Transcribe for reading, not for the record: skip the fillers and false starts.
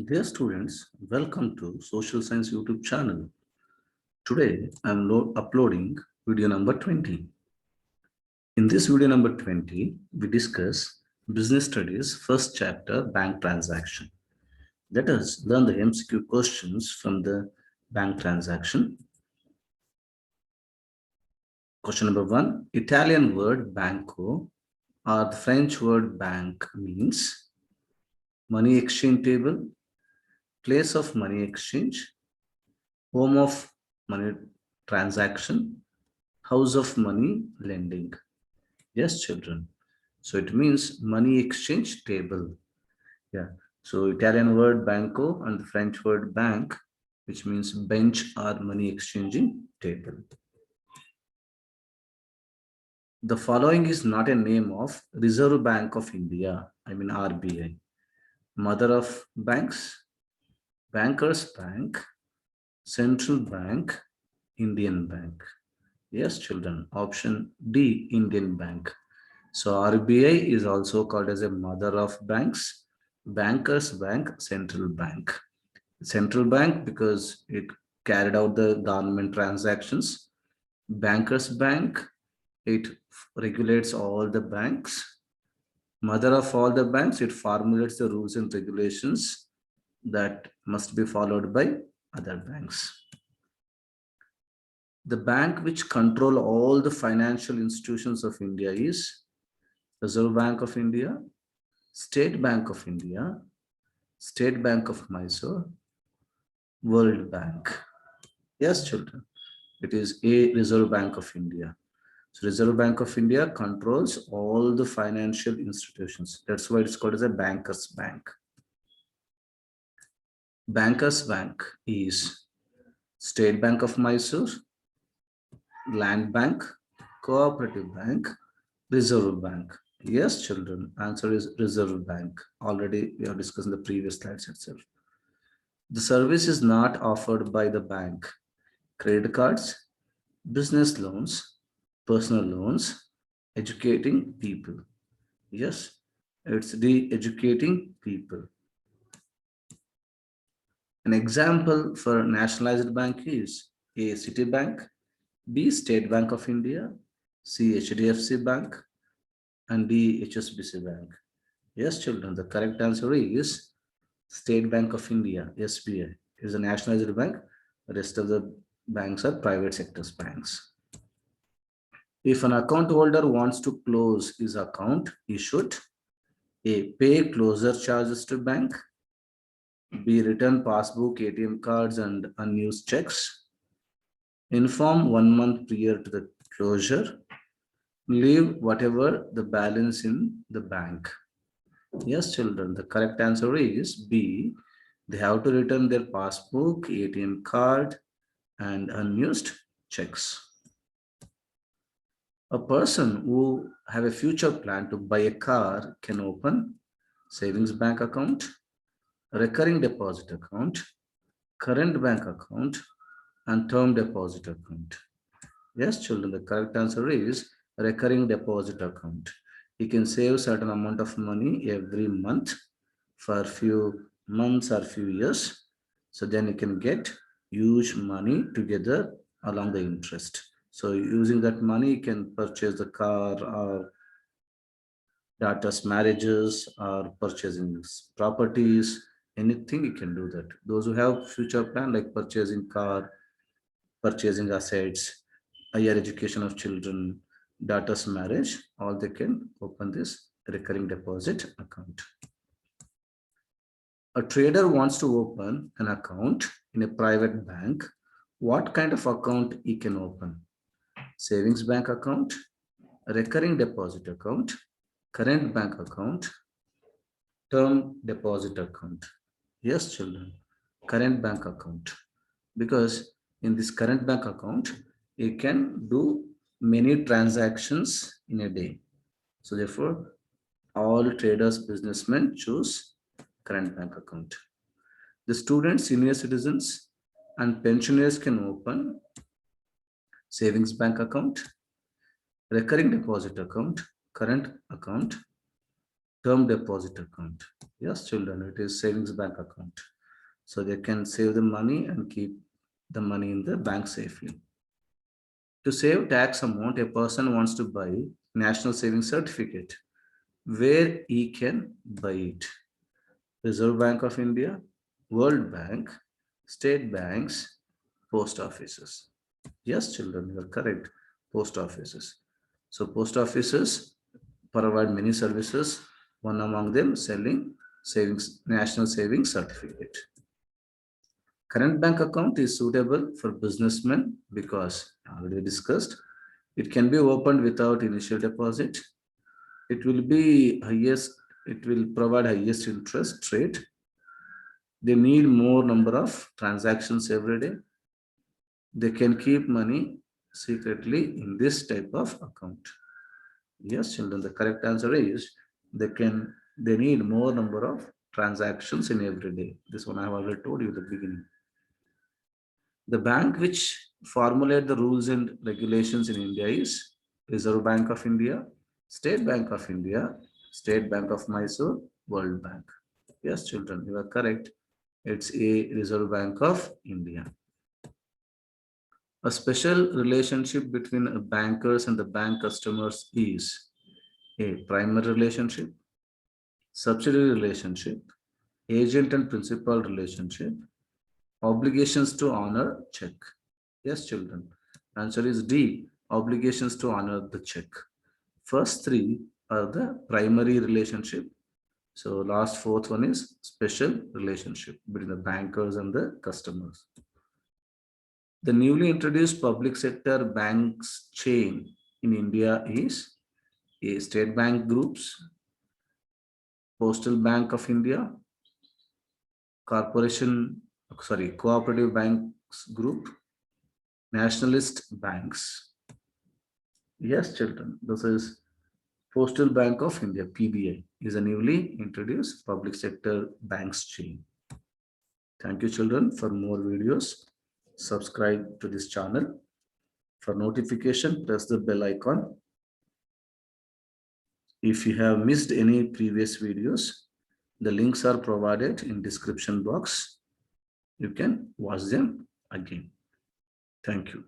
Dear students, welcome to Social Science YouTube channel. Today I am uploading video number 20. In this video number 20, we discuss Business Studies first chapter bank transaction. Let us learn the MCQ questions from the bank transaction. Question number 1, Italian word banco or the French word bank means money exchange table, place of money exchange, home of money transaction, house of money lending. Yes, children. So it means money exchange table. Yeah. So Italian word banco and the French word bank, which means bench or money exchanging table. The following is not a name of Reserve Bank of India, I mean RBI. Mother of banks, Bankers Bank, Central Bank, Indian Bank. Yes, children. Option D, Indian Bank. So RBI is also called as a mother of banks, Bankers Bank, Central Bank. Central Bank because it carried out the government transactions. Bankers Bank, it regulates all the banks. Mother of all the banks, it formulates the rules and regulations that must be followed by other banks. The bank which control all the financial institutions of India is Reserve Bank of India, State Bank of India, State Bank of Mysore, World Bank. Yes, children, it is a Reserve Bank of India. So Reserve Bank of India controls all the financial institutions. That's why it's called as a bankers bank. Bankers Bank is State Bank of Mysore, Land Bank, Cooperative Bank, Reserve Bank. Yes, children, answer is Reserve Bank. Already we have discussed in the previous slides itself. The service is not offered by the bank. Credit cards, business loans, personal loans, educating people. Yes, it's the educating people. An example for nationalized bank is A, Citibank, B, State Bank of India, C, HDFC Bank, and D, HSBC Bank. Yes, children, the correct answer is State Bank of India, SBI, is a nationalized bank. The rest of the banks are private sectors banks. If an account holder wants to close his account, he should A, pay closure charges to bank, B, return passbook, ATM cards, and unused checks, inform 1 month prior to the closure, leave whatever the balance in the bank. Yes, children, the correct answer is B. They have to return their passbook, ATM card, and unused checks. A person who have a future plan to buy a car can open savings bank account, recurring deposit account, current bank account, and term deposit account. Yes, children, the correct answer is recurring deposit account. You can save certain amount of money every month for a few months or few years. So then you can get huge money together along the interest. So using that money, you can purchase the car or daughter's marriages or purchasing properties, anything you can do that. Those who have future plan like purchasing car, purchasing assets, higher education of children, daughter's marriage, all they can open this recurring deposit account. A trader wants to open an account in a private bank. What kind of account he can open? Savings bank account, recurring deposit account, current bank account, term deposit account. Yes, children, current bank account. Because in this current bank account, you can do many transactions in a day. So therefore, all traders, businessmen choose current bank account. The students, senior citizens, and pensioners can open savings bank account, recurring deposit account, current account, term deposit account. Yes, children, it is savings bank account. So they can save the money and keep the money in the bank safely. To save tax amount, a person wants to buy national savings certificate. Where he can buy it? Reserve Bank of India, World Bank, state banks, post offices. Yes, children, you are correct. Post offices. So post offices provide many services. One among them selling savings, national savings certificate. Current bank account is suitable for businessmen because already discussed. It can be opened without initial deposit. It will be highest. It will provide highest interest rate. They need more number of transactions every day. They can keep money secretly in this type of account. Yes, children, the correct answer is they need more number of transactions in every day. This one I have already told you at the beginning. The bank which formulate the rules and regulations in India is Reserve Bank of India, State Bank of India, State Bank of Mysore, World Bank. Yes, children, you are correct. It's a Reserve Bank of India. A special relationship between bankers and the bank customers is a primary relationship, subsidiary relationship, agent and principal relationship, obligations to honor check. Yes, children. Answer is D. Obligations to honor the check. First three are the primary relationship. So last fourth one is special relationship between the bankers and the customers. The newly introduced public sector banks chain in India is a State Bank Groups, Postal Bank of India, Cooperative Banks Group, Nationalist Banks. Yes, children, this is Postal Bank of India, PBI, is a newly introduced public sector banks chain. Thank you, children. For more videos, subscribe to this channel. For notification, press the bell icon. If you have missed any previous videos, the links are provided in description box. You can watch them again. Thank you.